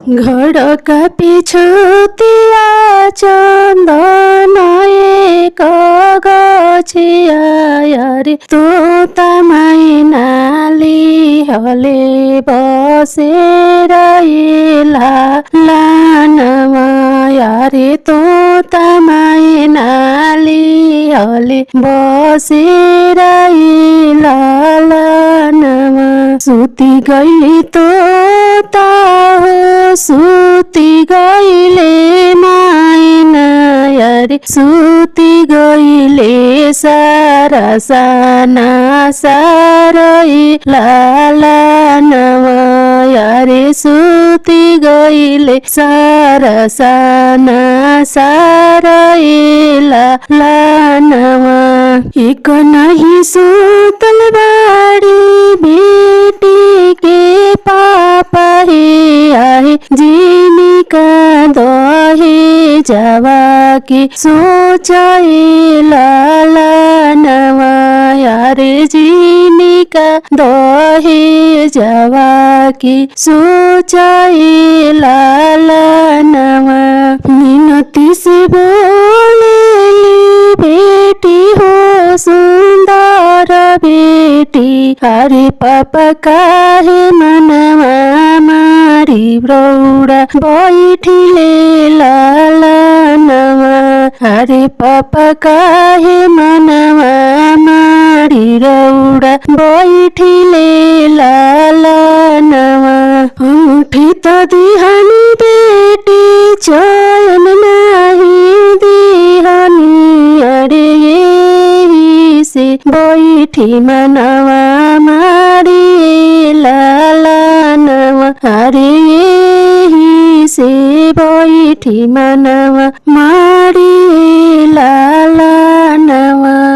घरका पिछुतिया चन्दन एक गछिया रे तोता मैनाली हले बसेर लानमा रे तोता मैनाली हले बसेर लानमा सुती गइली तोता हो सुती गइले मैना रे सुती गइले सारा साना सारै लानमा रे सुती गइले सारा साना सारै लानमा एक नहीं सुतल बाड़ी बेटी के पापा हे आए जीनिका दहे जावा के सोचाए लानमा रे जीनिका दहे जावा के सोचाए लानमा मिनती से बोलेली बेटी हो सुंदर बेटी अरे पापा काहे मनवा मारी ब्रौडा बैठिले लानमा अरे पापा काहे मनवा मारी रौडा बैठिले लानमा अंगूठी त दिहानी बेटी चयन नाही दिहानी अरे यही से बैठी मनवा मारी लानमा अरे यही से बैठी मनवा मारी